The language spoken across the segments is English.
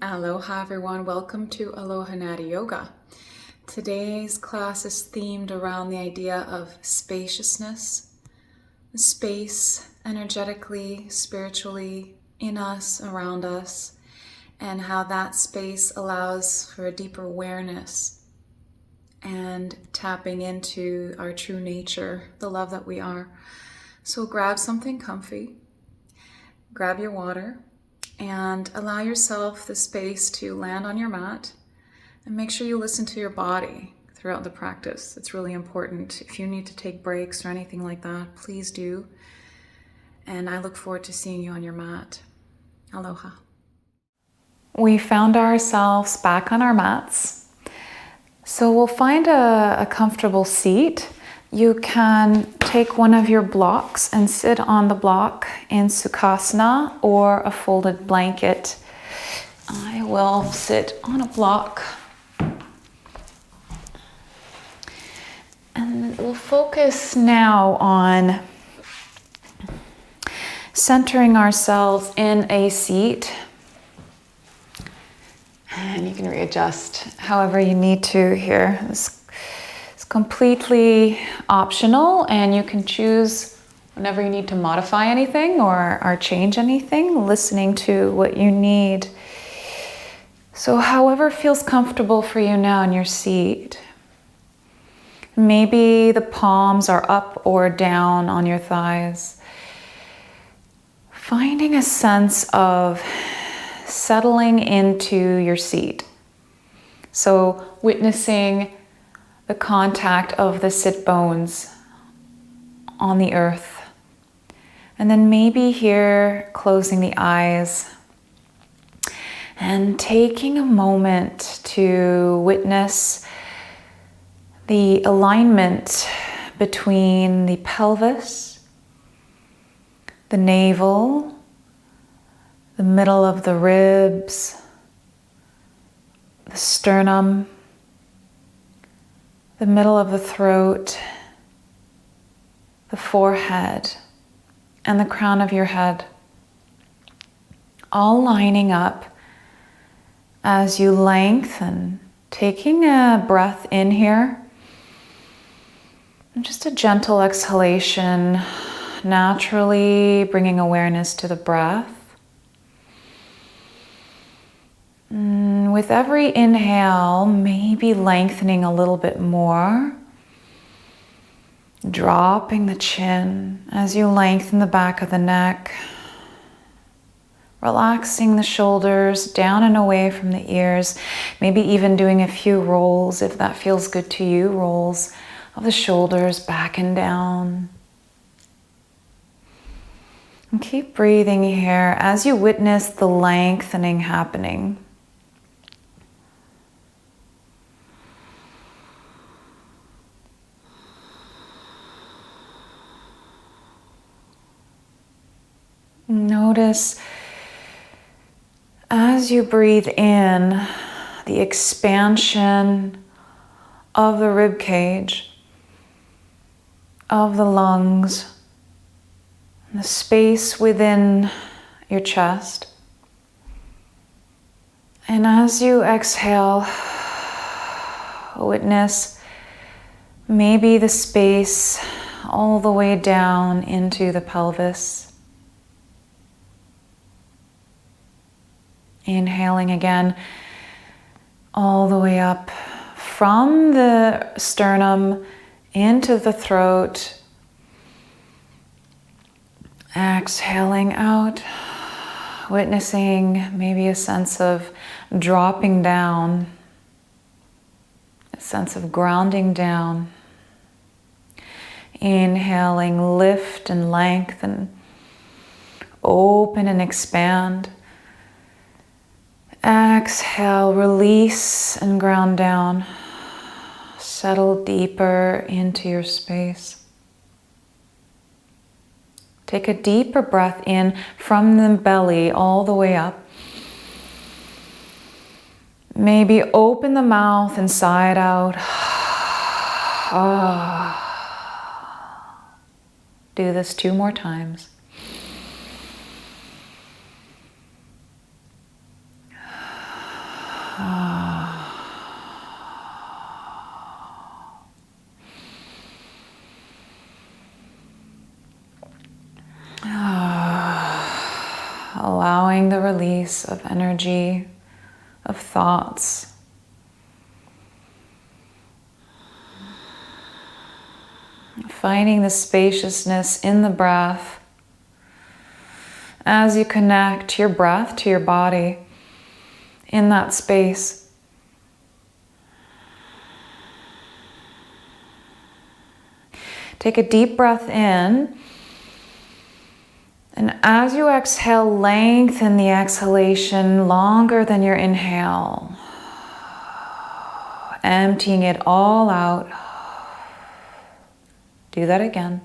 Aloha everyone, welcome to Aloha Nathie Yoga. Today's class is themed around the idea of spaciousness, space energetically, spiritually, in us, around us, and how that space allows for a deeper awareness and tapping into our true nature, the love that we are. So grab something comfy, grab your water, and allow yourself the space to land on your mat, and make sure you listen to your body throughout the practice. It's really important. If you need to take breaks or anything like that, please do. And I look forward to seeing you on your mat. Aloha. We found ourselves back on our mats. So we'll find a comfortable seat. You can take one of your blocks and sit on the block in Sukhasana or a folded blanket. I will sit on a block. And we'll focus now on centering ourselves in a seat. And you can readjust however you need to here. It's completely optional, and you can choose whenever you need to modify anything or change anything, listening to what you need. So however feels comfortable for you now in your seat. Maybe the palms are up or down on your thighs. Finding a sense of settling into your seat. So witnessing the contact of the sit bones on the earth. And then maybe here, closing the eyes and taking a moment to witness the alignment between the pelvis, the navel, the middle of the ribs, the sternum, the middle of the throat, the forehead, and the crown of your head, all lining up as you lengthen, taking a breath in here, and just a gentle exhalation, naturally bringing awareness to the breath. With every inhale, maybe lengthening a little bit more, dropping the chin as you lengthen the back of the neck, relaxing the shoulders down and away from the ears, maybe even doing a few rolls if that feels good to you, rolls of the shoulders back and down. And keep breathing here as you witness the lengthening happening. Notice as you breathe in the expansion of the rib cage, of the lungs, the space within your chest. And as you exhale, witness maybe the space all the way down into the pelvis. Inhaling again, all the way up from the sternum into the throat. Exhaling out, witnessing maybe a sense of dropping down, a sense of grounding down. Inhaling, lift and lengthen, open and expand. Exhale, release and ground down. Settle deeper into your space. Take a deeper breath in from the belly all the way up. Maybe open the mouth and sigh it out. Do this 2 more times. Allowing the release of energy, of thoughts. Finding the spaciousness in the breath as you connect your breath to your body in that space. Take a deep breath in, and as you exhale, lengthen the exhalation longer than your inhale, emptying it all out. Do that again.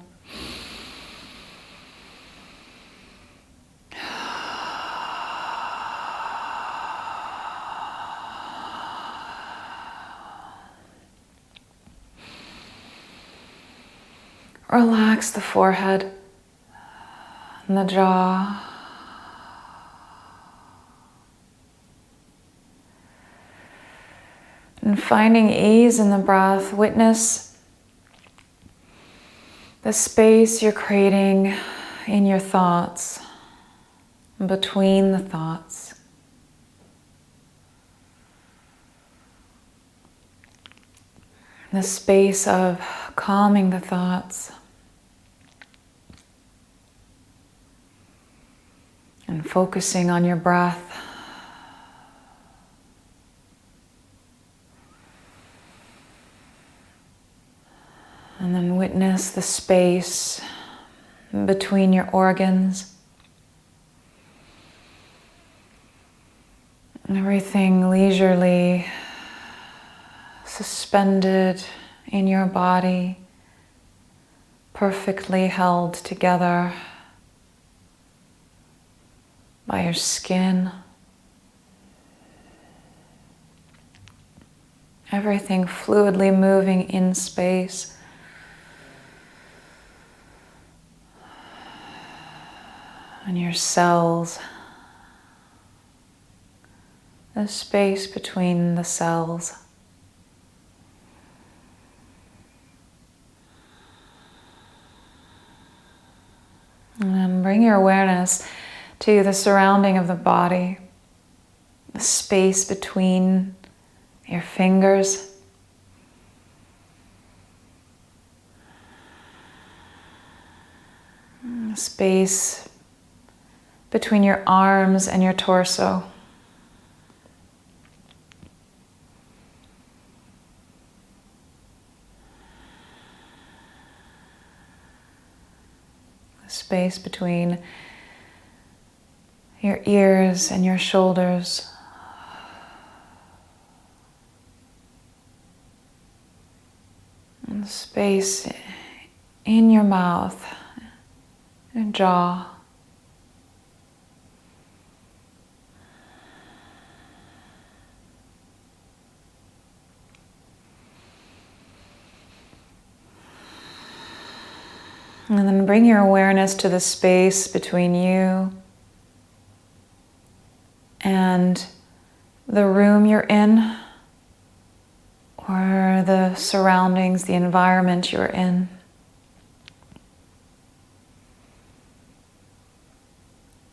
Relax the forehead and the jaw. And finding ease in the breath, witness the space you're creating in your thoughts, between the thoughts. The space of calming the thoughts and focusing on your breath. And then witness the space between your organs. Everything leisurely suspended in your body, perfectly held together by your skin. Everything fluidly moving in space. And your cells, the space between the cells. And then bring your awareness to the surrounding of the body, the space between your fingers. The space between your arms and your torso. The space between your ears and your shoulders. And the space in your mouth and jaw. And then bring your awareness to the space between you and the room you're in, or the surroundings, the environment you're in.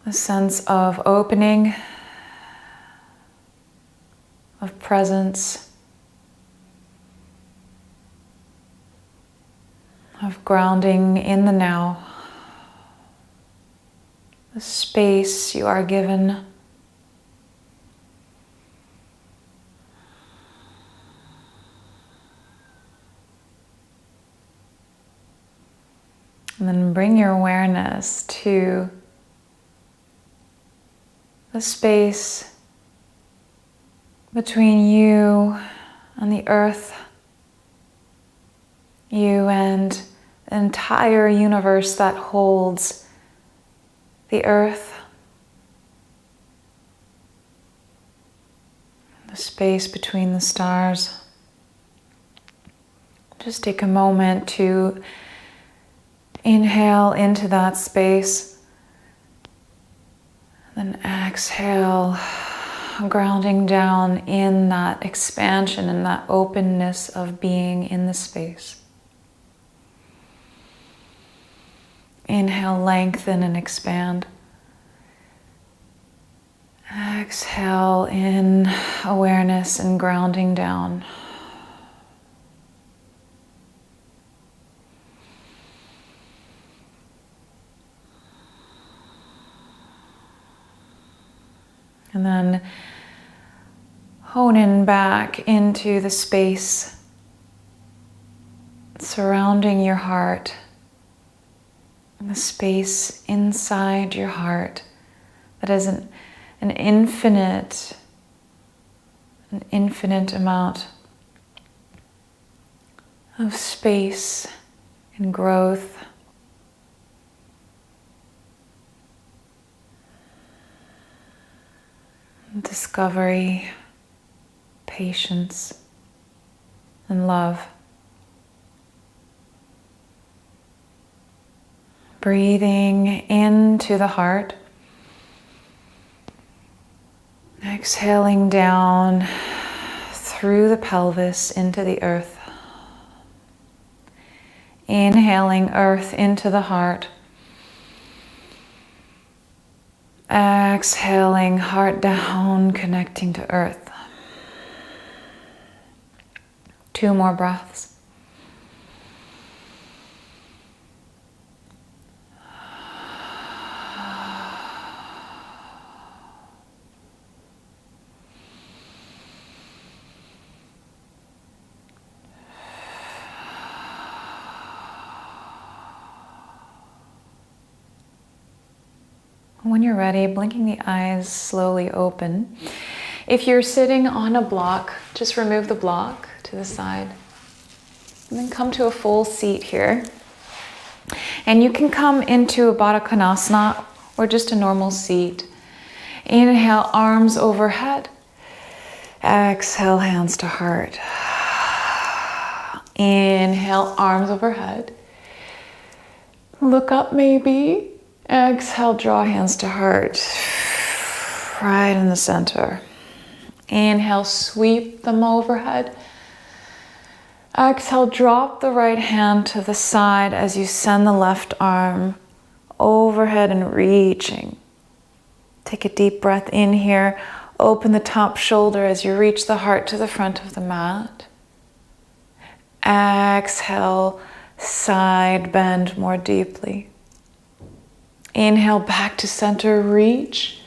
A sense of opening, of presence, of grounding in the now, the space you are given. And then bring your awareness to the space between you and the earth, you and the entire universe that holds the earth, the space between the stars. Just take a moment to inhale into that space, then exhale grounding down in that expansion and that openness of being in the space. Inhale, lengthen and expand. Exhale in awareness and grounding down. And then hone in back into the space surrounding your heart, the space inside your heart that is an infinite amount of space and growth. Discovery, patience, and love. Breathing into the heart. Exhaling down through the pelvis into the earth. Inhaling earth into the heart. Exhaling heart down, connecting to earth. 2 more breaths. When you're ready, blinking the eyes slowly open. If you're sitting on a block, just remove the block to the side. And then come to a full seat here. And you can come into a Baddha Konasana or just a normal seat. Inhale, arms overhead. Exhale, hands to heart. Inhale, arms overhead. Look up maybe. Exhale, draw hands to heart, right in the center. Inhale, sweep them overhead. Exhale, drop the right hand to the side as you send the left arm overhead and reaching. Take a deep breath in here. Open the top shoulder as you reach the heart to the front of the mat. Exhale, side bend more deeply. Inhale, back to center, reach.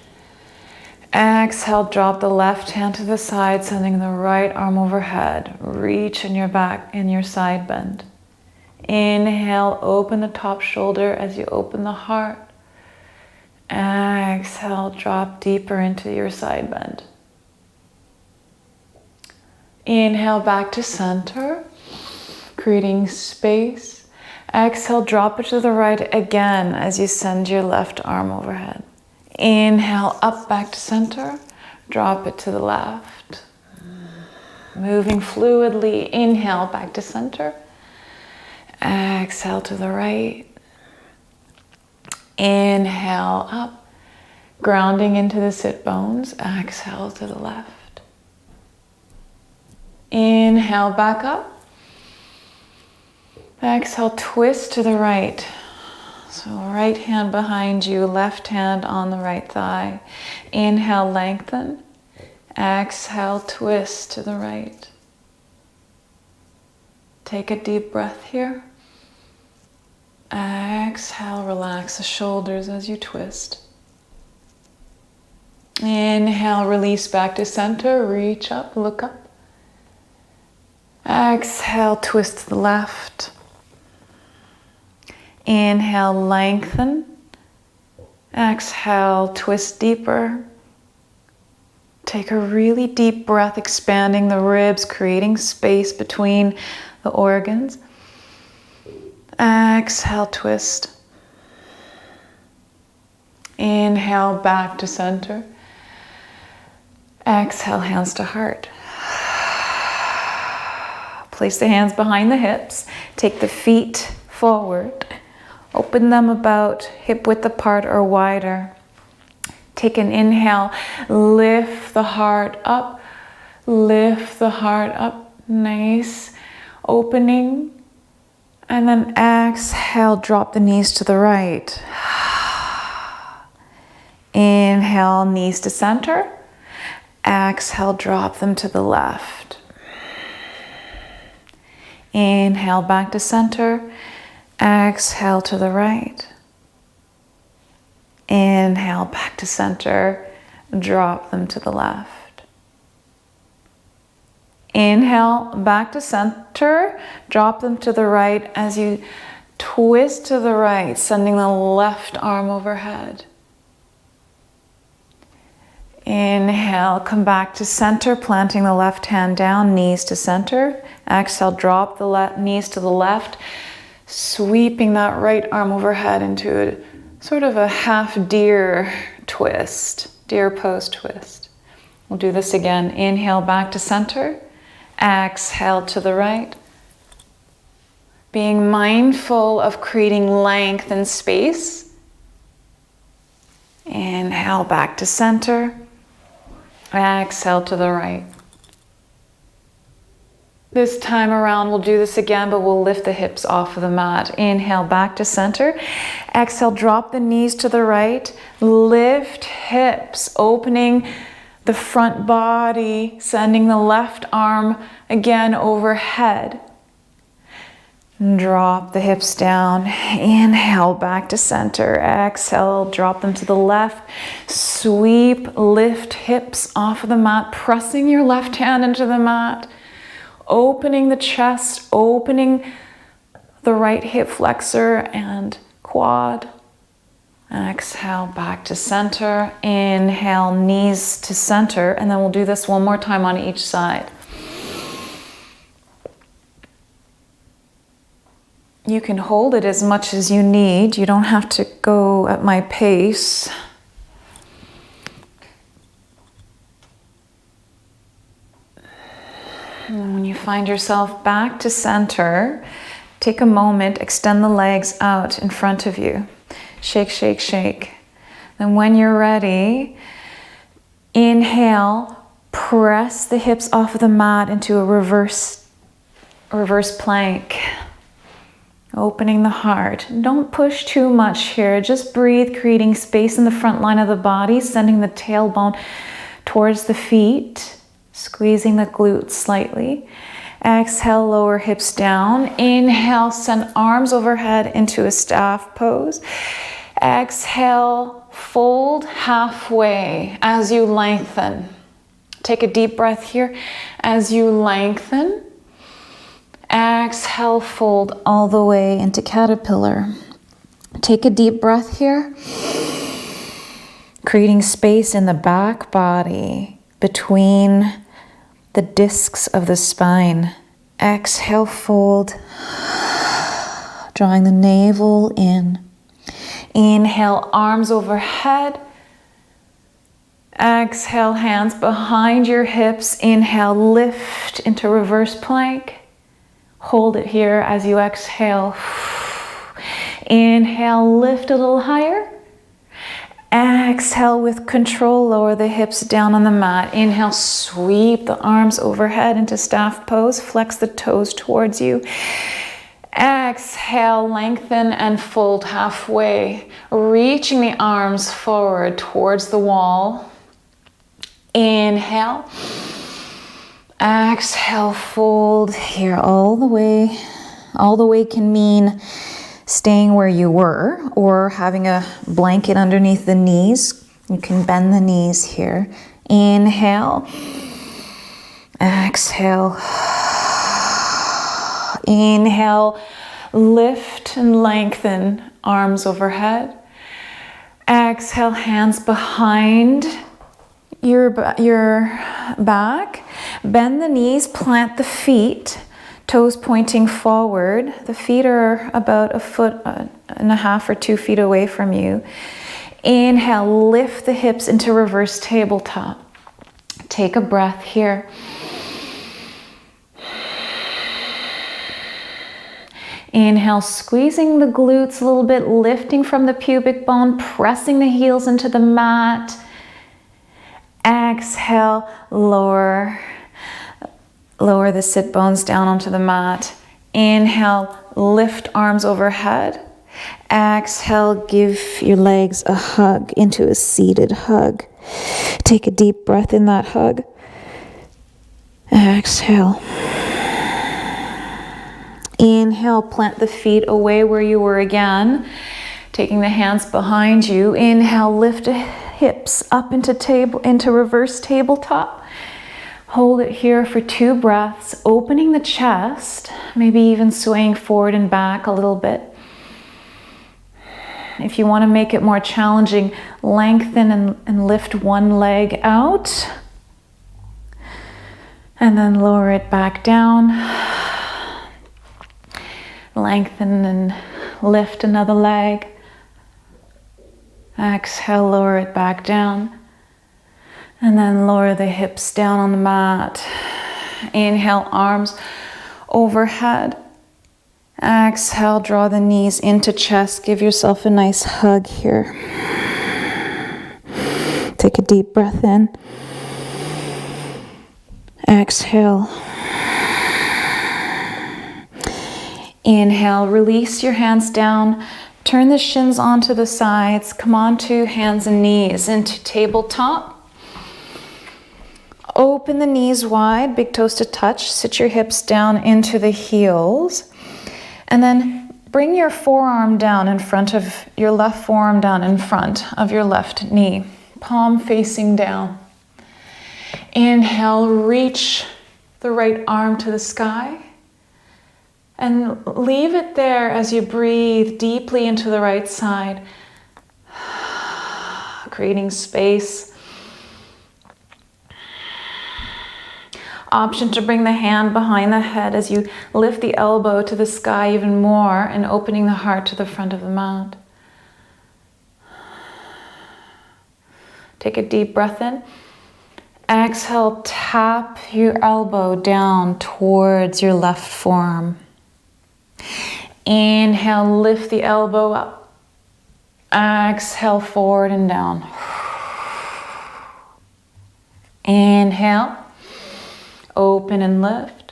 Exhale, drop the left hand to the side, sending the right arm overhead. Reach in your back, in your side bend. Inhale, open the top shoulder as you open the heart. Exhale, drop deeper into your side bend. Inhale, back to center, creating space. Exhale, drop it to the right again as you send your left arm overhead. Inhale, up back to center. Drop it to the left. Moving fluidly. Inhale, back to center. Exhale to the right. Inhale, up. Grounding into the sit bones. Exhale to the left. Inhale, back up. Exhale, twist to the right. So right hand behind you, left hand on the right thigh. Inhale, lengthen. Exhale, twist to the right. Take a deep breath here. Exhale, relax the shoulders as you twist. Inhale, release back to center, reach up, look up. Exhale, twist to the left. Inhale, lengthen. Exhale, twist deeper. Take a really deep breath, expanding the ribs, creating space between the organs. Exhale, twist. Inhale, back to center. Exhale, hands to heart. Place the hands behind the hips. Take the feet forward. Open them about hip width apart or wider. Take an inhale, lift lift the heart up. Lift the heart up. Nice. Opening. And then exhale, drop the knees to the right. Inhale, knees to center. Exhale, drop them to the left. Inhale, back to center. Exhale to the right. Inhale, back to center. Drop them to the left. Inhale, back to center. Drop them to the right as you twist to the right, sending the left arm overhead. Inhale, come back to center, planting the left hand down, knees to center. Exhale, drop the knees to the left, sweeping that right arm overhead into a sort of a half deer twist, deer pose twist. We'll do this again. Inhale, back to center. Exhale to the right. Being mindful of creating length and space. Inhale, back to center. Exhale to the right. This time around, we'll do this again, but we'll lift the hips off of the mat. Inhale, back to center. Exhale, drop the knees to the right. Lift hips, opening the front body, sending the left arm again overhead. Drop the hips down. Inhale, back to center. Exhale, drop them to the left. Sweep, lift hips off of the mat, pressing your left hand into the mat. Opening the chest, opening the right hip flexor and quad. Exhale, back to center. Inhale, knees to center. And then we'll do this one more time on each side. You can hold it as much as you need. You don't have to go at my pace. And when you find yourself back to center, take a moment, extend the legs out in front of you. Shake, shake, shake. Then when you're ready, inhale, press the hips off of the mat into a reverse plank. Opening the heart. Don't push too much here. Just breathe, creating space in the front line of the body, sending the tailbone towards the feet, squeezing the glutes slightly. Exhale, lower hips down. Inhale, send arms overhead into a staff pose. Exhale, fold halfway as you lengthen. Take a deep breath here as you lengthen. Exhale, fold all the way into caterpillar. Take a deep breath here. Creating space in the back body between the discs of the spine. Exhale, fold. Drawing the navel in. Inhale, arms overhead. Exhale, hands behind your hips. Inhale, lift into reverse plank. Hold it here as you exhale. Inhale, lift a little higher. Exhale with control, lower the hips down on the mat. Inhale, sweep the arms overhead into staff pose. Flex the toes towards you. Exhale, lengthen and fold halfway. Reaching the arms forward towards the wall. Inhale. Exhale, fold here all the way. All the way can mean staying where you were or having a blanket underneath the knees. You can bend the knees here. Inhale. Exhale. Inhale. Lift and lengthen arms overhead. Exhale, hands behind your back. Bend the knees, plant the feet, toes pointing forward. The feet are about 1.5 feet or 2 feet away from you. Inhale, lift the hips into reverse tabletop. Take a breath here. Inhale, squeezing the glutes a little bit, lifting from the pubic bone, pressing the heels into the mat. Exhale, lower the sit bones down onto the mat. Inhale, lift arms overhead. Exhale, give your legs a hug into a seated hug. Take a deep breath in that hug. Exhale. Inhale, plant the feet away where you were again. Taking the hands behind you. Inhale, lift the hips up into reverse tabletop. Hold it here for 2 breaths, opening the chest, maybe even swaying forward and back a little bit. If you want to make it more challenging, lengthen and lift one leg out. And then lower it back down. Lengthen and lift another leg. Exhale, lower it back down. And then lower the hips down on the mat. Inhale, arms overhead. Exhale, draw the knees into chest. Give yourself a nice hug here. Take a deep breath in. Exhale. Inhale, release your hands down. Turn the shins onto the sides. Come onto hands and knees into tabletop. Open the knees wide, big toes to touch. Sit your hips down into the heels. And then bring your forearm down in front of your left forearm down in front of your left knee. Palm facing down. Inhale, reach the right arm to the sky. And leave it there as you breathe deeply into the right side. Creating space. Option to bring the hand behind the head as you lift the elbow to the sky even more and opening the heart to the front of the mat. Take a deep breath in. Exhale, tap your elbow down towards your left forearm. Inhale, lift the elbow up. Exhale, forward and down. Inhale. Open and lift.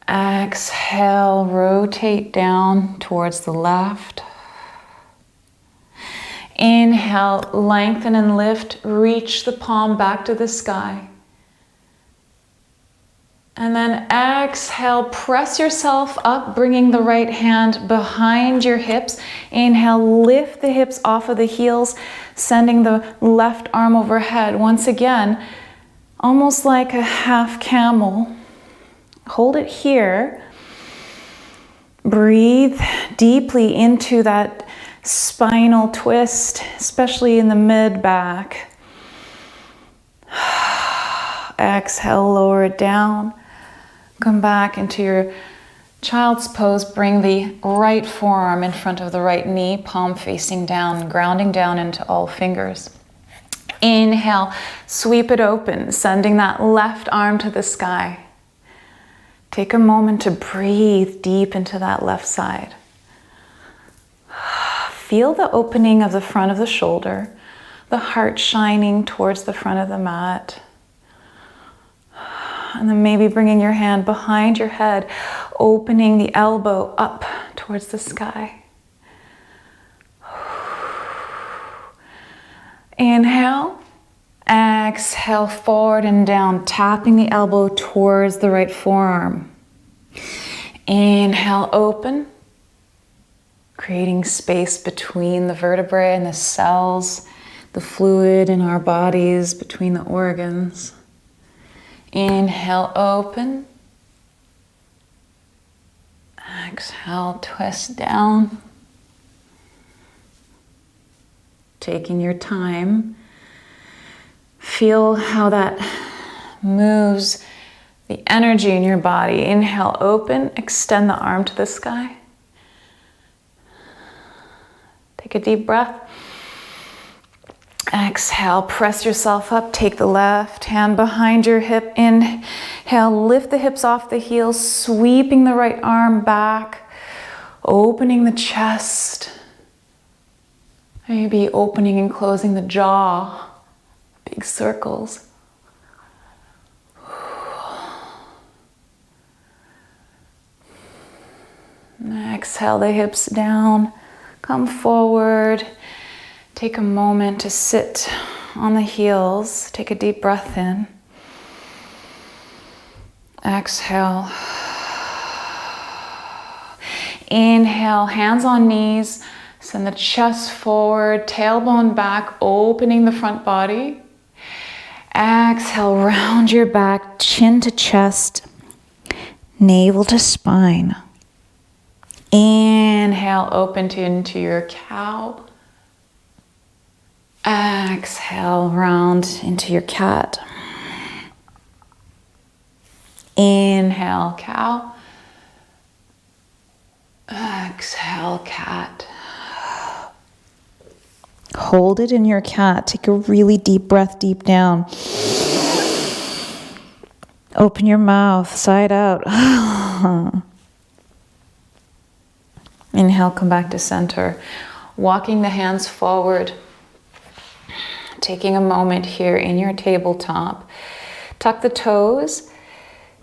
Exhale, rotate down towards the left. Inhale, lengthen and lift. Reach the palm back to the sky. And then exhale, press yourself up, bringing the right hand behind your hips. Inhale, lift the hips off of the heels, sending the left arm overhead. Once again, almost like a half camel. Hold it here. Breathe deeply into that spinal twist, especially in the mid-back. Exhale, lower it down. Come back into your child's pose. Bring the right forearm in front of the right knee, palm facing down, grounding down into all fingers. Inhale, sweep it open, sending that left arm to the sky. Take a moment to breathe deep into that left side. Feel the opening of the front of the shoulder, the heart shining towards the front of the mat. And then maybe bringing your hand behind your head, opening the elbow up towards the sky. Inhale, exhale, forward and down, tapping the elbow towards the right forearm. Inhale, open, creating space between the vertebrae and the cells, the fluid in our bodies, between the organs. Inhale, open. Exhale, twist down. Taking your time. Feel how that moves the energy in your body. Inhale, open. Extend the arm to the sky. Take a deep breath. Exhale, press yourself up. Take the left hand behind your hip. Inhale, lift the hips off the heels, sweeping the right arm back, opening the chest. Maybe opening and closing the jaw. Big circles. Exhale the hips down. Come forward. Take a moment to sit on the heels. Take a deep breath in. Exhale. Inhale, hands on knees. Send the chest forward, tailbone back, opening the front body. Exhale, round your back, chin to chest, navel to spine. Inhale, open into your cow. Exhale, round into your cat. Inhale, cow. Exhale, cat. Hold it in your cat. Take a really deep breath deep down. Open your mouth, side out. Inhale, come back to center. Walking the hands forward. Taking a moment here in your tabletop. Tuck the toes.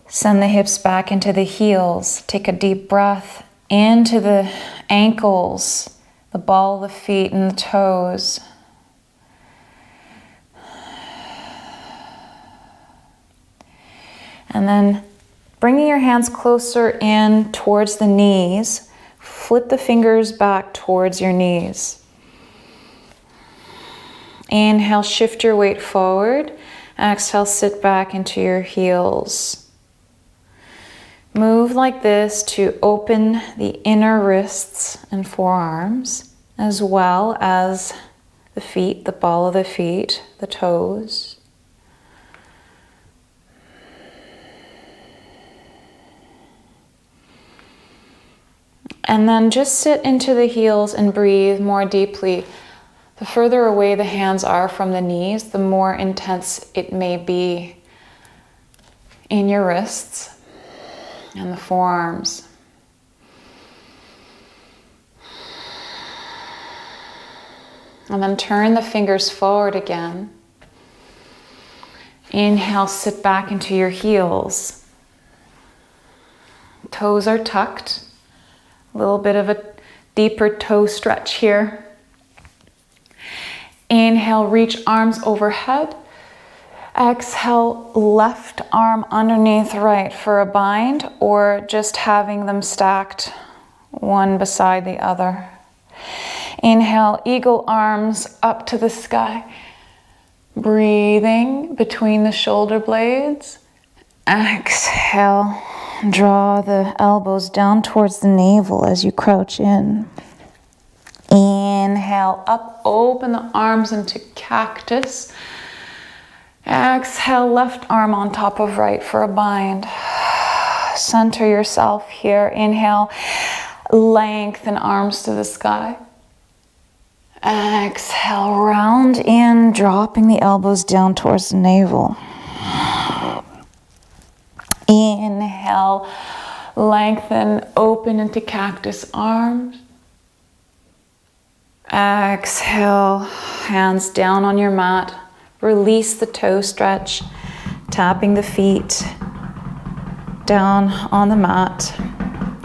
Send the hips back into the heels. Take a deep breath into the ankles, the ball of the feet and the toes. And then bringing your hands closer in towards the knees, flip the fingers back towards your knees. Inhale, shift your weight forward. Exhale, sit back into your heels. Move like this to open the inner wrists and forearms, as well as the feet, the ball of the feet, the toes. And then just sit into the heels and breathe more deeply. The further away the hands are from the knees, the more intense it may be in your wrists and the forearms. And then turn the fingers forward again. Inhale, sit back into your heels. Toes are tucked. A little bit of a deeper toe stretch here. Inhale, reach arms overhead. Exhale, left arm underneath right for a bind, or just having them stacked one beside the other. Inhale, eagle arms up to the sky. Breathing between the shoulder blades. Exhale, draw the elbows down towards the navel as you crouch in. Inhale, up, open the arms into cactus. Exhale, left arm on top of right for a bind. Center yourself here. Inhale, lengthen arms to the sky. Exhale, round in, dropping the elbows down towards the navel. Inhale, lengthen, open into cactus arms. Exhale, hands down on your mat. Release the toe stretch, tapping the feet down on the mat,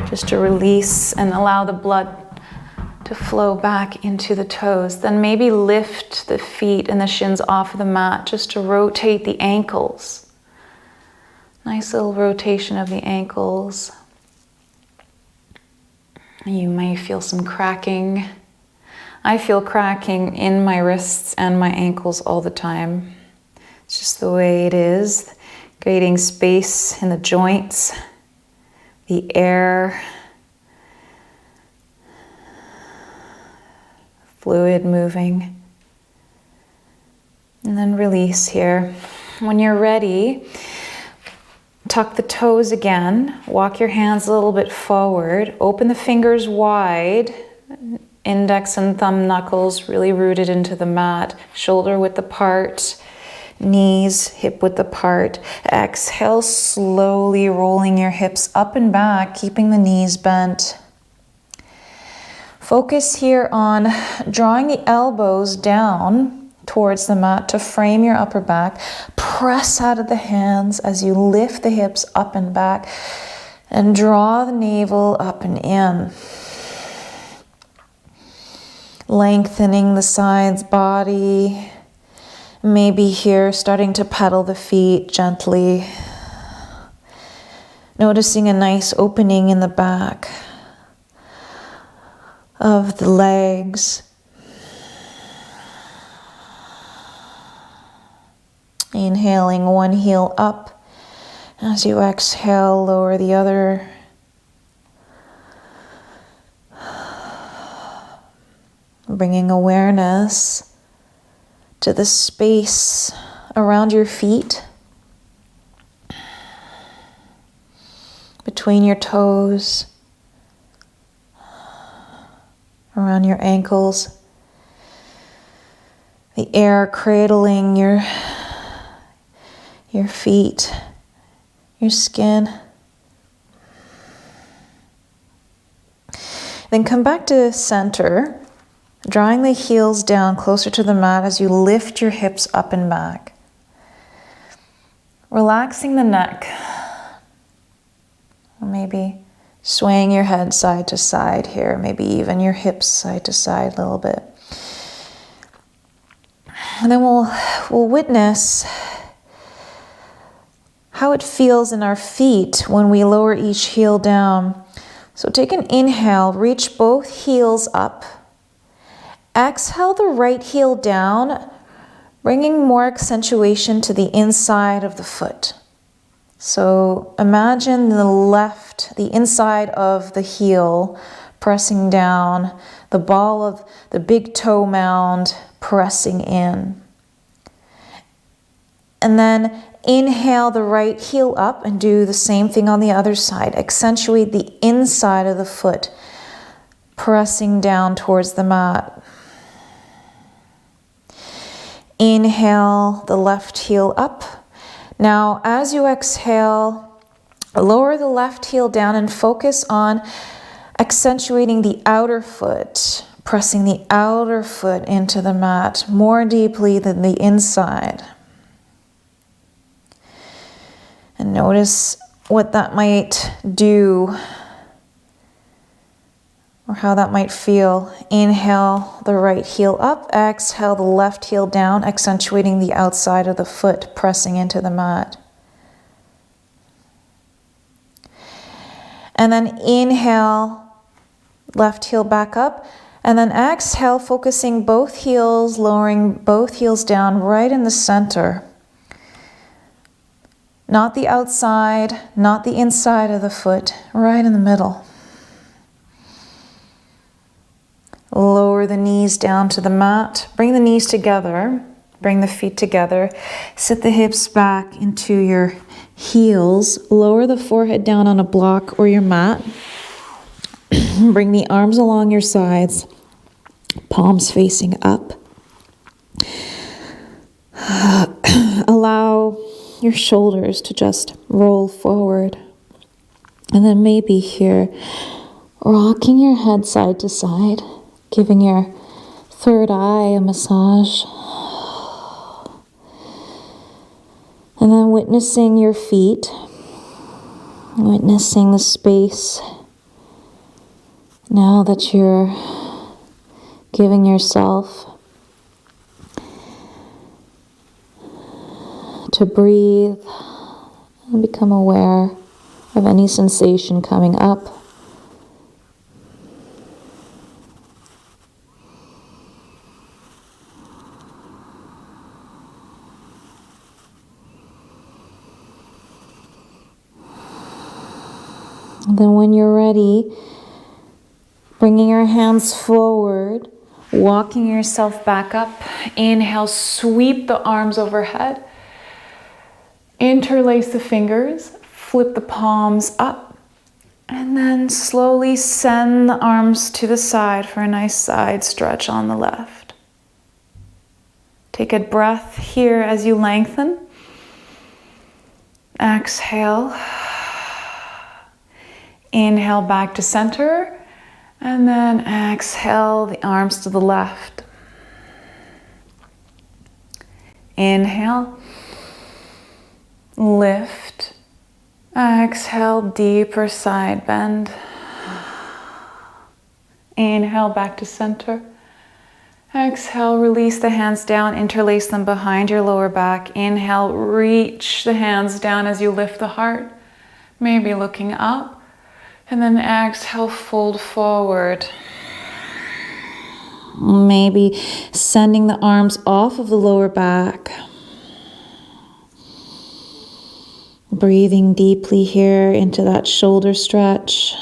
just to release and allow the blood to flow back into the toes. Then maybe lift the feet and the shins off of the mat just to rotate the ankles. Nice little rotation of the ankles. You may feel some cracking. I feel cracking in my wrists and my ankles all the time. It's just the way it is, creating space in the joints, the air, fluid moving. And then release here. When you're ready, tuck the toes again, walk your hands a little bit forward, open the fingers wide, index and thumb knuckles really rooted into the mat, shoulder width apart, knees hip width apart. Exhale, slowly rolling your hips up and back, keeping the knees bent. Focus here on drawing the elbows down towards the mat to frame your upper back. Press out of the hands as you lift the hips up and back and draw the navel up and in. Lengthening the sides body. Maybe here starting to pedal the feet gently. Noticing a nice opening in the back of the legs. Inhaling one heel up. As you exhale, lower the other. Bringing awareness to the space around your feet, between your toes, around your ankles, the air cradling your feet, your skin. Then come back to center, drawing the heels down closer to the mat as you lift your hips up and back. Relaxing the neck. Or maybe swaying your head side to side here, maybe even your hips side to side a little bit. And then we'll witness how it feels in our feet when we lower each heel down. So take an inhale, reach both heels up. Exhale the right heel down, bringing more accentuation to the inside of the foot. So imagine the inside of the heel pressing down, the ball of the big toe mound pressing in. And then inhale the right heel up and do the same thing on the other side. Accentuate the inside of the foot, pressing down towards the mat. Inhale the left heel up. Now, as you exhale, lower the left heel down and focus on accentuating the outer foot, pressing the outer foot into the mat more deeply than the inside. And notice what that might do or how that might feel. Inhale the right heel up, exhale the left heel down, accentuating the outside of the foot, pressing into the mat. And then inhale, left heel back up, and then exhale, focusing both heels, lowering both heels down right in the center. Not the outside, not the inside of the foot, right in the middle. Lower the knees down to the mat. Bring the knees together. Bring the feet together. Sit the hips back into your heels. Lower the forehead down on a block or your mat. Bring the arms along your sides. Palms facing up. Allow your shoulders to just roll forward. And then maybe here, rocking your head side to side, giving your third eye a massage. And then witnessing your feet, witnessing the space. Now that you're giving yourself to breathe and become aware of any sensation coming up. And then when you're ready, bringing your hands forward, walking yourself back up. Inhale, sweep the arms overhead. Interlace the fingers, flip the palms up, and then slowly send the arms to the side for a nice side stretch on the left. Take a breath here as you lengthen. Exhale. Inhale back to center, and then exhale the arms to the left. Inhale, lift. Exhale, deeper side bend. Inhale, back to center. Exhale, release the hands down, interlace them behind your lower back. Inhale, reach the hands down as you lift the heart, maybe looking up. And then exhale, fold forward. Maybe sending the arms off of the lower back. Breathing deeply here into that shoulder stretch.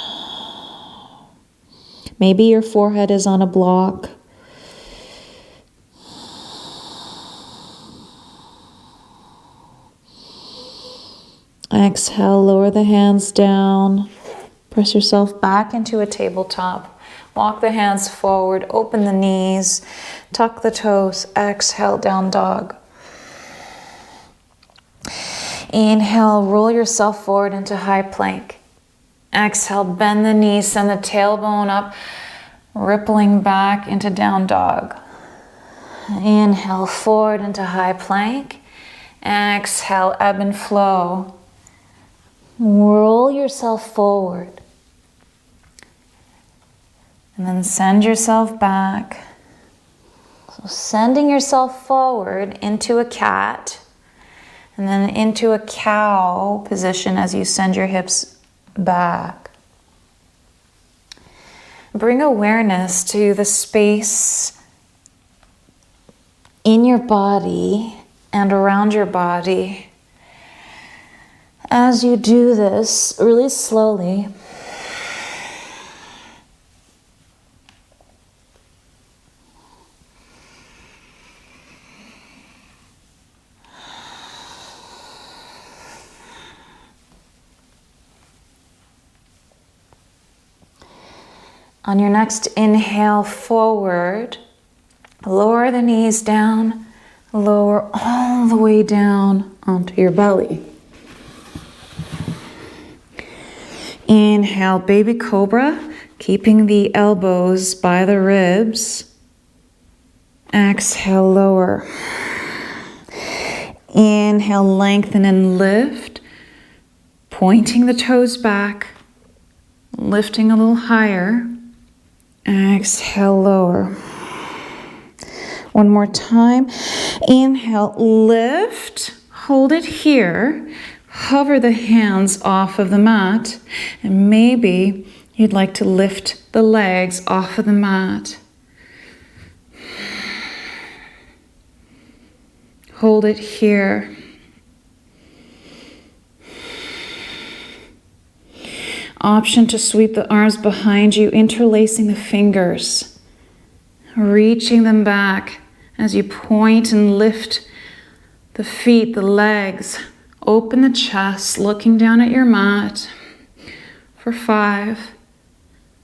Maybe your forehead is on a block. Exhale, lower the hands down. Press yourself back into a tabletop. Walk the hands forward, open the knees, tuck the toes. Exhale, down dog. Inhale, roll yourself forward into high plank. Exhale, bend the knees, send the tailbone up, rippling back into down dog. Inhale, forward into high plank. Exhale, ebb and flow. Roll yourself forward. And then send yourself back. So sending yourself forward into a cat. And then into a cow position as you send your hips back. Bring awareness to the space in your body and around your body. As you do this, really slowly, on your next inhale forward, lower the knees down, lower all the way down onto your belly. Inhale, baby cobra, keeping the elbows by the ribs. Exhale, lower. Inhale, lengthen and lift, pointing the toes back, lifting a little higher. Exhale, lower. One more time. Inhale, lift, hold it here. Hover the hands off of the mat, and maybe you'd like to lift the legs off of the mat. Hold it here. Option to sweep the arms behind you, interlacing the fingers, reaching them back as you point and lift the feet, the legs. Open the chest, looking down at your mat for 5,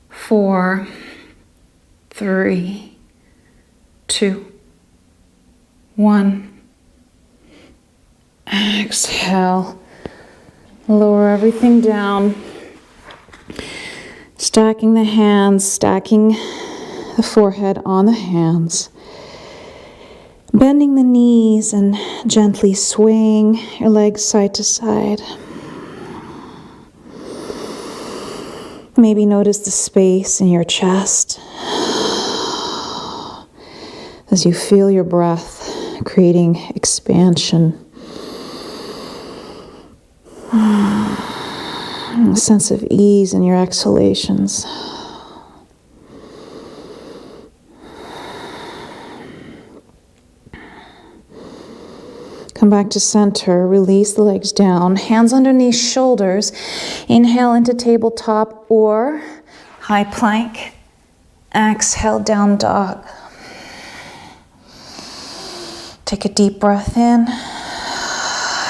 4, 3, 2, 1. Exhale. Lower everything down. Stacking the hands, stacking the forehead on the hands. Bending the knees and gently swaying your legs side to side. Maybe notice the space in your chest as you feel your breath creating expansion. A sense of ease in your exhalations. Come back to center, release the legs down, hands underneath shoulders. Inhale into tabletop or high plank. Exhale, down dog. Take a deep breath in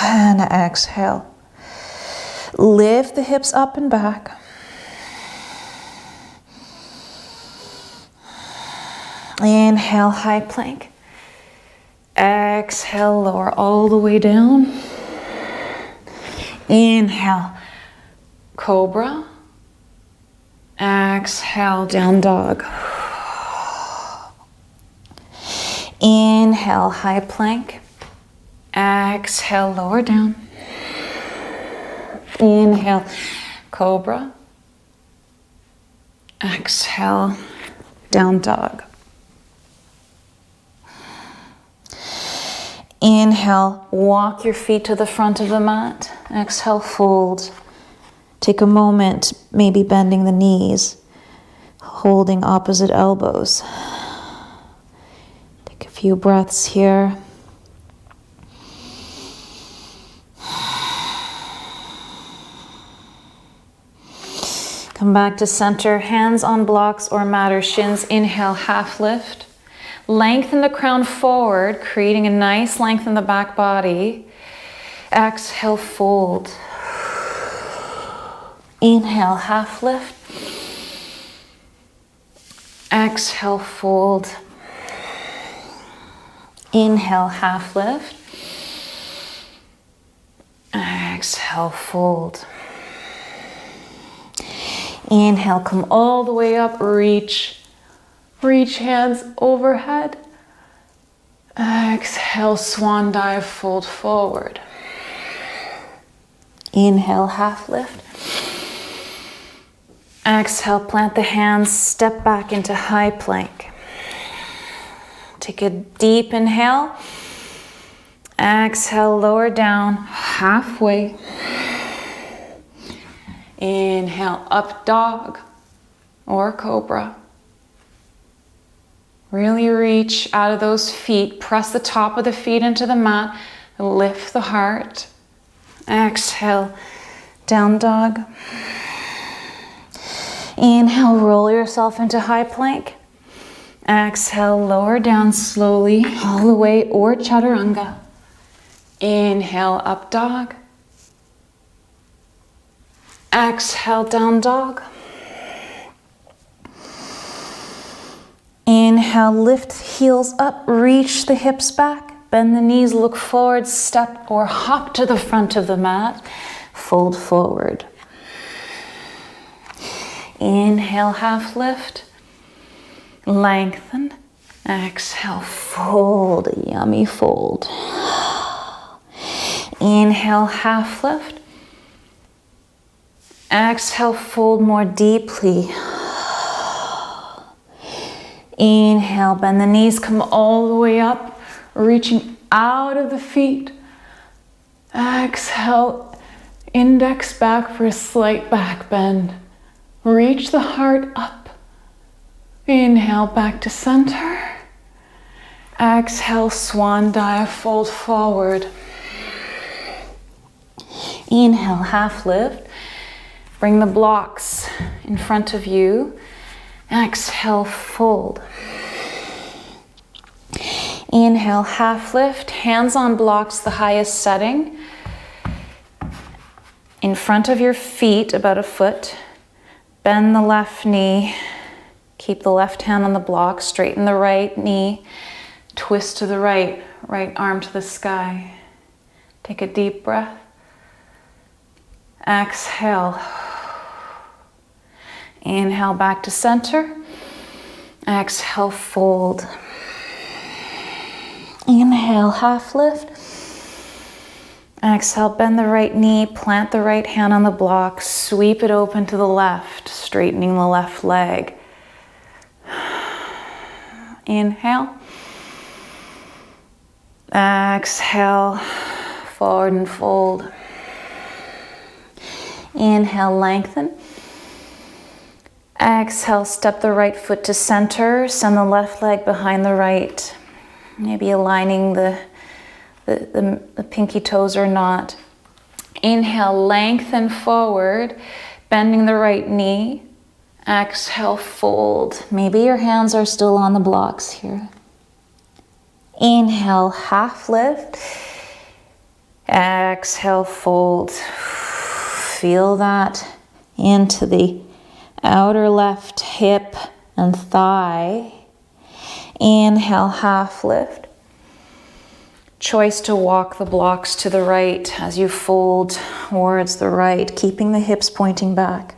and exhale. Lift the hips up and back. Inhale, high plank. Exhale, lower all the way down. Inhale, cobra. Exhale, down dog. Inhale, high plank. Exhale, lower down. Inhale, cobra. Exhale, down dog. Inhale, walk your feet to the front of the mat. Exhale, fold. Take a moment, maybe bending the knees, holding opposite elbows. Take a few breaths here. Come back to center, hands on blocks or mat or shins. Inhale, half lift. Lengthen the crown forward, creating a nice length in the back body. Exhale, fold. Inhale, half lift. Exhale, fold. Inhale, half lift. Exhale, fold. Inhale, come all the way up, reach hands overhead. Exhale, swan dive, fold forward. Inhale, half lift. Exhale, plant the hands, step back into high plank. Take a deep inhale. Exhale, lower down, halfway. Inhale, up dog or cobra. Really reach out of those feet. Press the top of the feet into the mat. Lift the heart. Exhale, down dog. Inhale, roll yourself into high plank. Exhale, lower down slowly all the way, or chaturanga. Inhale, up dog. Exhale, down dog. Inhale, lift heels up, reach the hips back, bend the knees, look forward, step or hop to the front of the mat, fold forward. Inhale, half lift, lengthen. Exhale, fold, yummy fold. Inhale, half lift. Exhale, fold more deeply. Inhale, bend the knees, come all the way up, reaching out of the feet. Exhale, index back for a slight back bend. Reach the heart up. Inhale, back to center. Exhale, swan dive, fold forward. Inhale, half lift. Bring the blocks in front of you. Exhale, fold. Inhale, half lift. Hands on blocks, the highest setting. In front of your feet, about a foot. Bend the left knee. Keep the left hand on the block. Straighten the right knee. Twist to the right. Right arm to the sky. Take a deep breath. Exhale. Inhale, back to center. Exhale, fold. Inhale, half lift. Exhale, bend the right knee, plant the right hand on the block, sweep it open to the left, straightening the left leg. Inhale. Exhale, forward and fold. Inhale, lengthen. Exhale, step the right foot to center, send the left leg behind the right. Maybe aligning the pinky toes or not. Inhale, lengthen forward, bending the right knee. Exhale, fold. Maybe your hands are still on the blocks here. Inhale, half lift. Exhale, fold. Feel that into the outer left hip and thigh. Inhale, half lift. Choice to walk the blocks to the right as you fold towards the right, keeping the hips pointing back.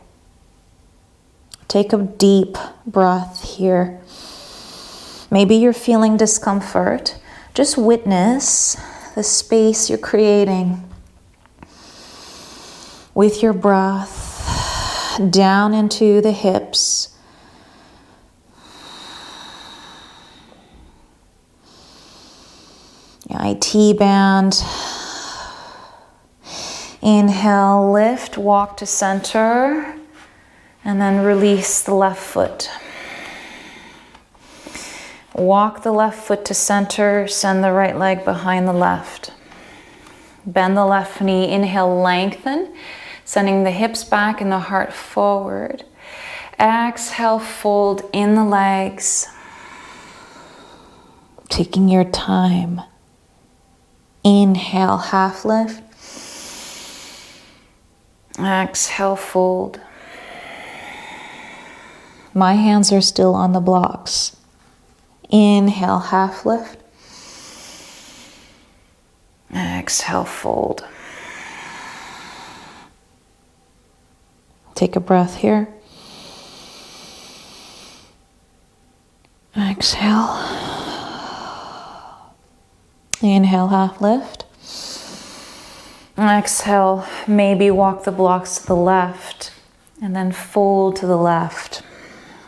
Take a deep breath here. Maybe you're feeling discomfort. Just witness the space you're creating with your breath down into the hips. Your IT band. Inhale, lift, walk to center, and then release the left foot. Walk the left foot to center, send the right leg behind the left. Bend the left knee, inhale, lengthen, sending the hips back and the heart forward. Exhale, fold in the legs. Taking your time. Inhale, half lift. Exhale, fold. My hands are still on the blocks. Inhale, half lift. Exhale, fold. Take a breath here. Exhale. Inhale, half lift. Exhale, maybe walk the blocks to the left and then fold to the left.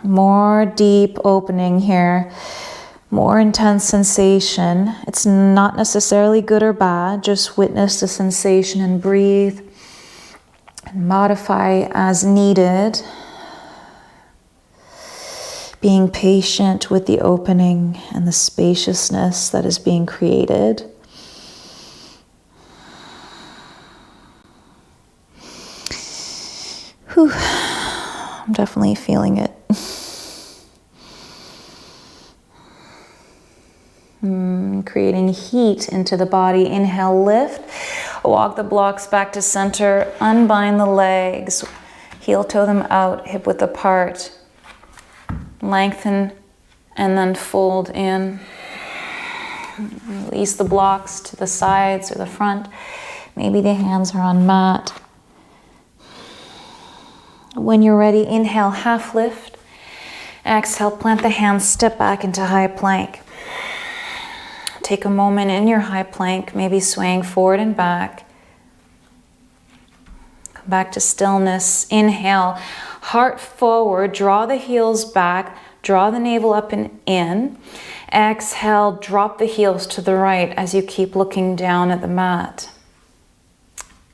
More deep opening here, more intense sensation. It's not necessarily good or bad, just witness the sensation and breathe and modify as needed. Being patient with the opening and the spaciousness that is being created. Whew. I'm definitely feeling it. Creating heat into the body. Inhale, lift. Walk the blocks back to center. Unbind the legs. Heel toe them out, hip width apart. Lengthen and then fold in. Release the blocks to the sides or the front. Maybe the hands are on mat. When you're ready, inhale, half lift. Exhale, plant the hands, step back into high plank. Take a moment in your high plank, maybe swaying forward and back. Come back to stillness. Inhale, heart forward, draw the heels back, draw the navel up and in. Exhale, drop the heels to the right as you keep looking down at the mat.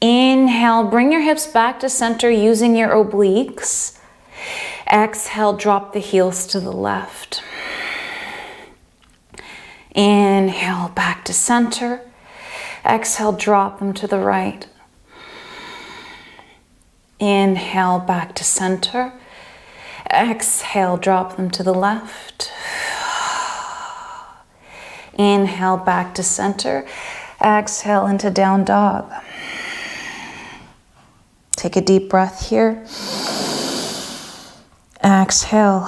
Inhale, bring your hips back to center using your obliques. Exhale, drop the heels to the left. Inhale, back to center. Exhale, drop them to the right. Inhale, back to center. Exhale, drop them to the left. Inhale, back to center. Exhale into down dog. Take a deep breath here. Exhale.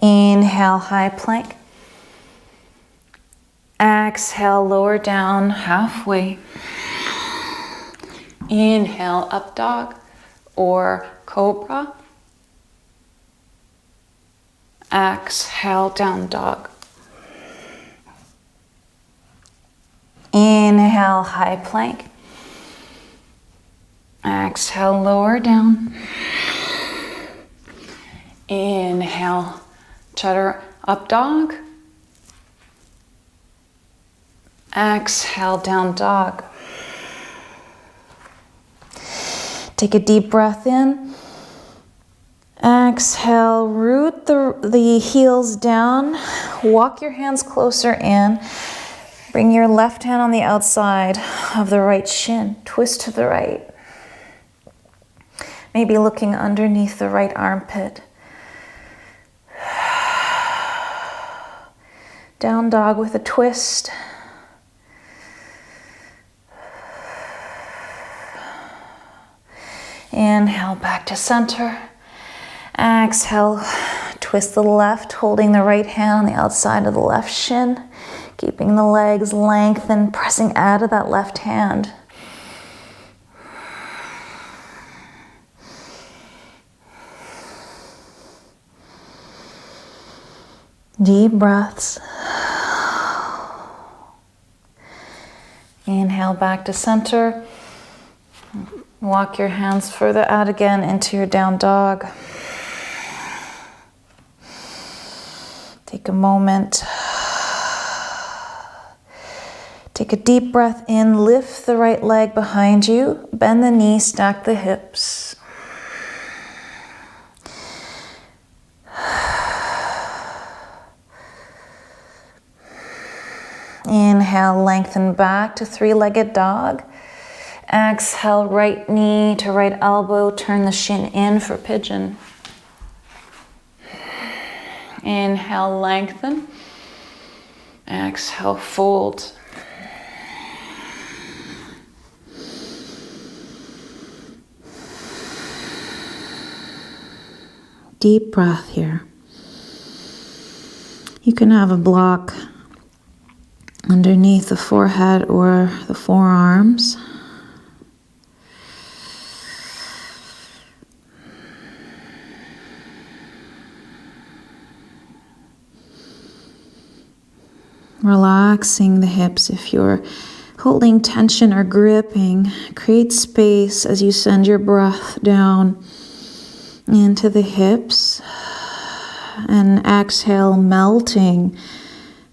Inhale, high plank. Exhale, lower down halfway. Inhale, up dog or cobra. Exhale, down dog. Inhale, high plank. Exhale, lower down. Inhale, chatur up dog. Exhale, down dog. Take a deep breath in. Exhale, root the heels down. Walk your hands closer in. Bring your left hand on the outside of the right shin. Twist to the right. Maybe looking underneath the right armpit. Down dog with a twist. Inhale, back to center. Exhale, twist the left, holding the right hand on the outside of the left shin. Keeping the legs lengthened, pressing out of that left hand. Deep breaths. Inhale back to center. Walk your hands further out again into your down dog. Take a moment. Take a deep breath in. Lift the right leg behind you. Bend the knee, stack the hips. Inhale, lengthen back to three-legged dog. Exhale, right knee to right elbow. Turn the shin in for pigeon. Inhale, lengthen. Exhale, fold. Deep breath here. You can have a block underneath the forehead or the forearms. Relaxing the hips. If you're holding tension or gripping, create space as you send your breath down into the hips. And exhale, melting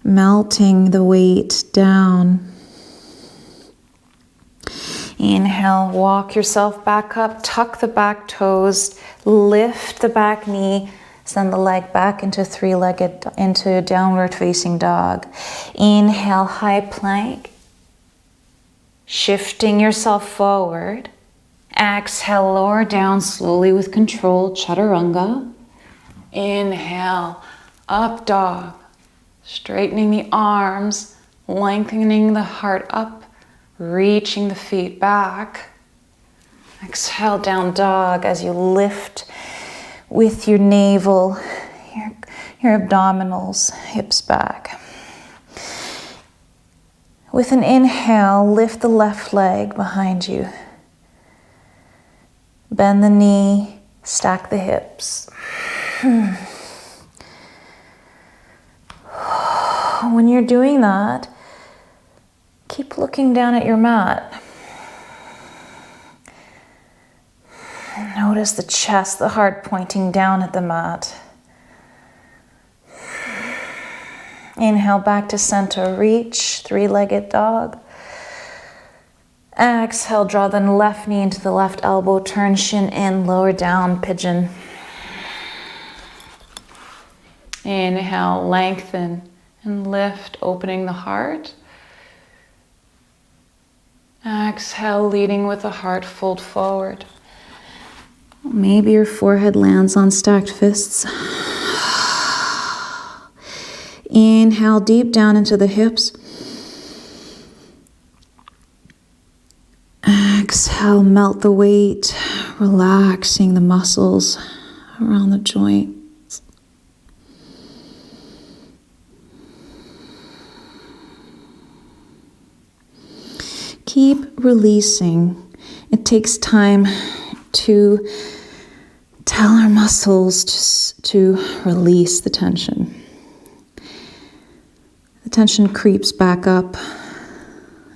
the weight down. Inhale, walk yourself back up, tuck the back toes, lift the back knee, send the leg back into into downward facing dog. Inhale, high plank, shifting yourself forward. Exhale, lower down slowly with control, chaturanga. Inhale, up dog, straightening the arms, lengthening the heart up, reaching the feet back. Exhale, down dog as you lift with your navel, your abdominals, hips back. With an inhale, lift the left leg behind you. Bend the knee, stack the hips. When you're doing that, keep looking down at your mat. Notice the chest, the heart pointing down at the mat. Inhale back to center, reach, three-legged dog. Exhale, draw the left knee into the left elbow, turn shin in, lower down, pigeon. Inhale, lengthen and lift, opening the heart. Exhale, leading with the heart, fold forward. Maybe your forehead lands on stacked fists. Inhale deep down into the hips. Exhale, melt the weight, relaxing the muscles around the joints. Keep releasing. It takes time to tell our muscles just to release the tension. The tension creeps back up.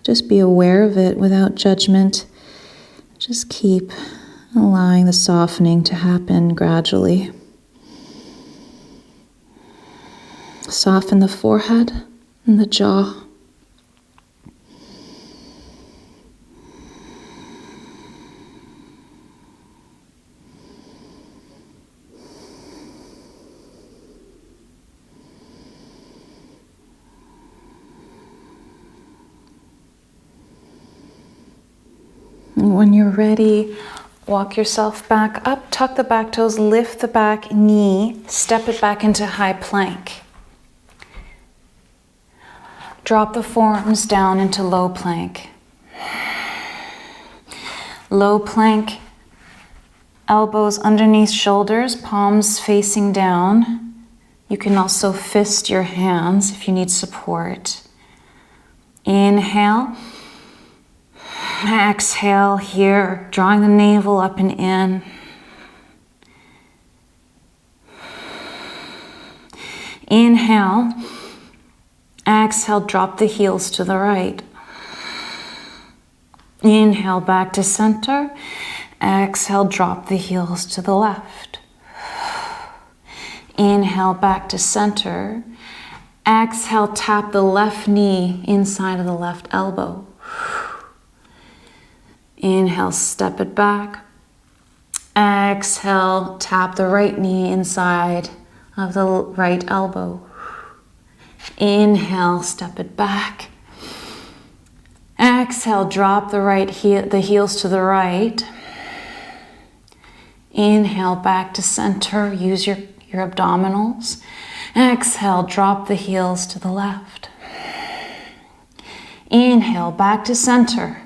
Just be aware of it without judgment. Just keep allowing the softening to happen gradually. Soften the forehead and the jaw. And when you're ready, walk yourself back up, tuck the back toes, lift the back knee, step it back into high plank. Drop the forearms down into low plank. Low plank, elbows underneath shoulders, palms facing down. You can also fist your hands if you need support. Inhale. Exhale here, drawing the navel up and in. Inhale. Exhale, drop the heels to the right. Inhale back to center. Exhale, drop the heels to the left. Inhale back to center. Exhale, tap the left knee inside of the left elbow. Inhale, step it back. Exhale, tap the right knee inside of the right elbow. Inhale, step it back. Exhale, drop the heels to the right. Inhale, back to center. Use your abdominals. Exhale, drop the heels to the left. Inhale, back to center.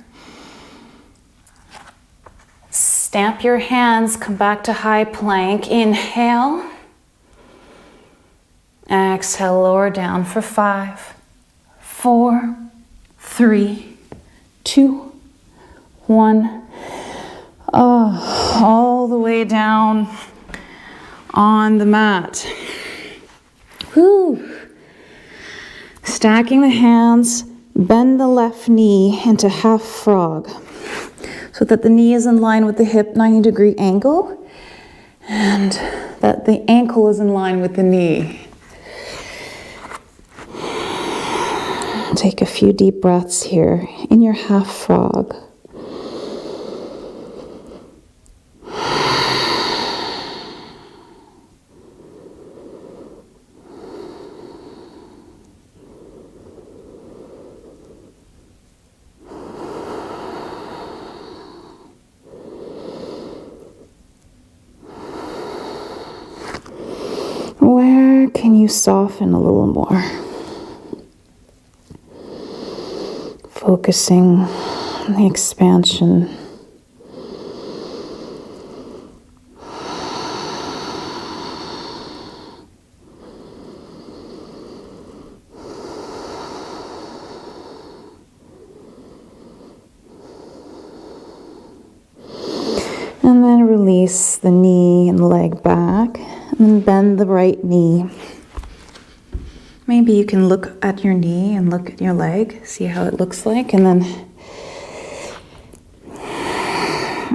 Stamp your hands, come back to high plank. Inhale. Exhale, lower down for 5, 4, 3, 2, 1. All the way down on the mat. Whew. Stacking the hands, bend the left knee into half frog so that the knee is in line with the hip, 90-degree angle, and that the ankle is in line with the knee. Take a few deep breaths here in your half frog. Where can you soften a little more? Focusing on the expansion. And then release the knee and leg back, and then bend the right knee. Maybe you can look at your knee and look at your leg, see how it looks like, and then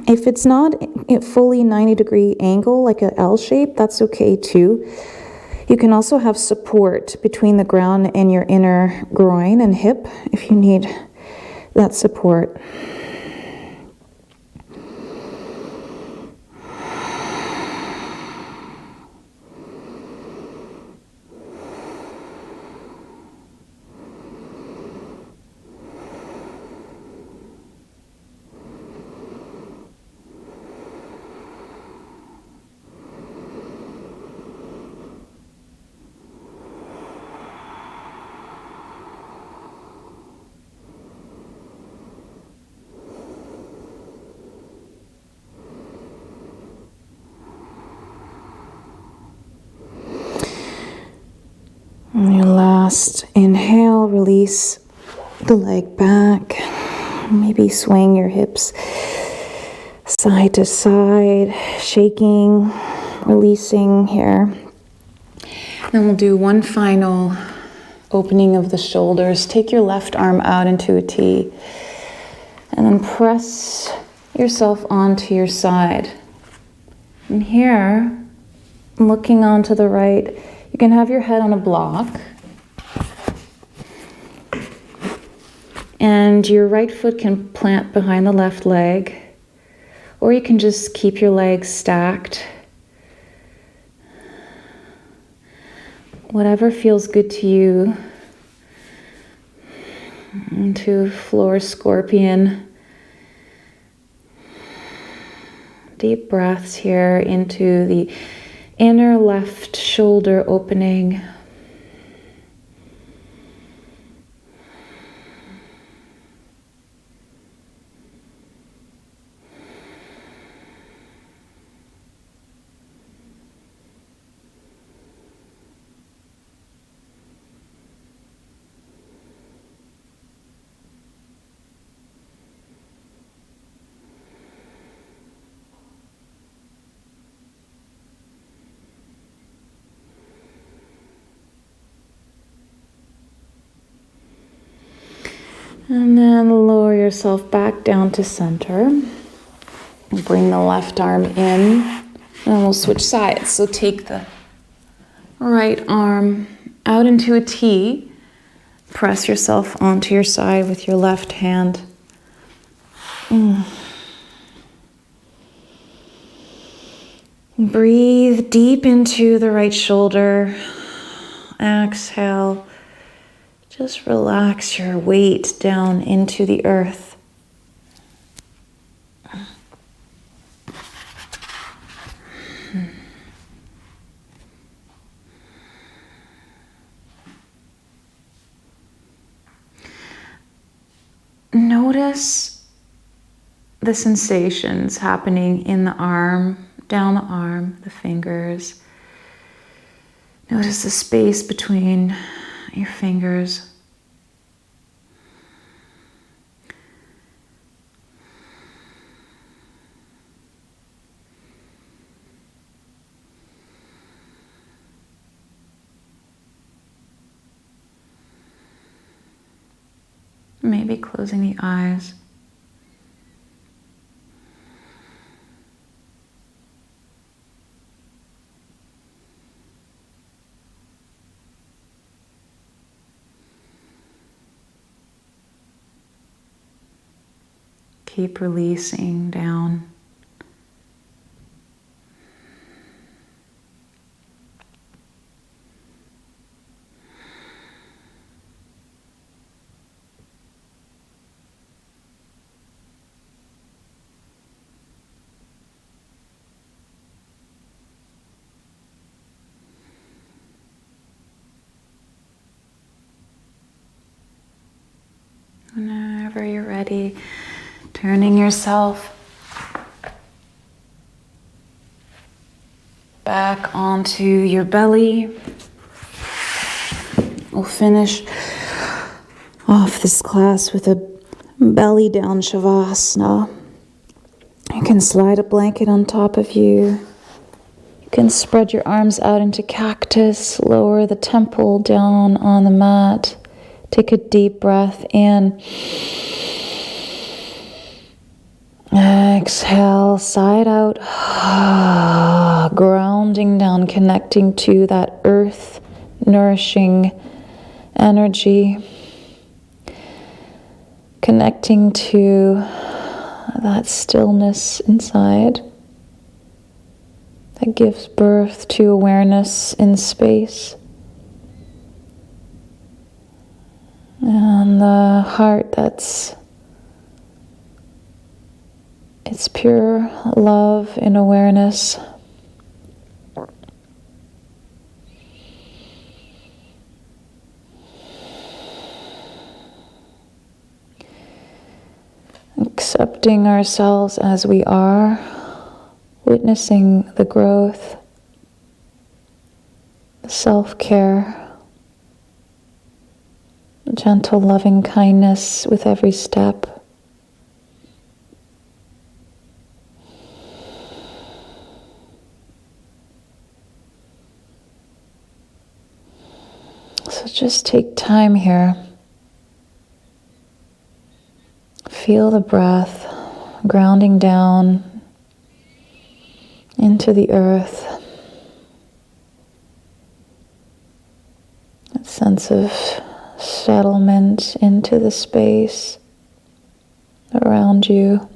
if it's not a fully 90-degree angle, like an L shape, that's okay too. You can also have support between the ground and your inner groin and hip if you need that support. On your last inhale, release the leg back. Maybe swing your hips side to side, shaking, releasing here. Then we'll do one final opening of the shoulders. Take your left arm out into a T, and then press yourself onto your side. And here, looking onto the right, you can have your head on a block, and your right foot can plant behind the left leg, or you can just keep your legs stacked. Whatever feels good to you. Into floor scorpion. Deep breaths here into the inner left shoulder opening. And then lower yourself back down to center. Bring the left arm in, and we'll switch sides. So take the right arm out into a T. Press yourself onto your side with your left hand. Breathe deep into the right shoulder. Exhale. Just relax your weight down into the earth. Notice the sensations happening in the arm, down the arm, the fingers. Notice the space between your fingers. Maybe closing the eyes. Keep releasing down. Whenever you're ready, turning yourself back onto your belly. We'll finish off this class with a belly down shavasana. You can slide a blanket on top of you. You can spread your arms out into cactus, lower the temple down on the mat. Take a deep breath in. Exhale, side out. Grounding down, connecting to that earth, nourishing energy. Connecting to that stillness inside that gives birth to awareness in space. And the heart it's pure love in awareness. Accepting ourselves as we are, witnessing the growth, the self-care, gentle loving kindness with every step. So just take time here. Feel the breath grounding down into the earth. That sense of settlement into the space around you.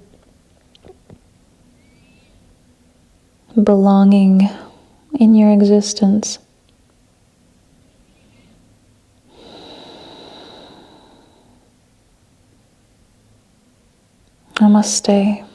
Belonging in your existence. Namaste.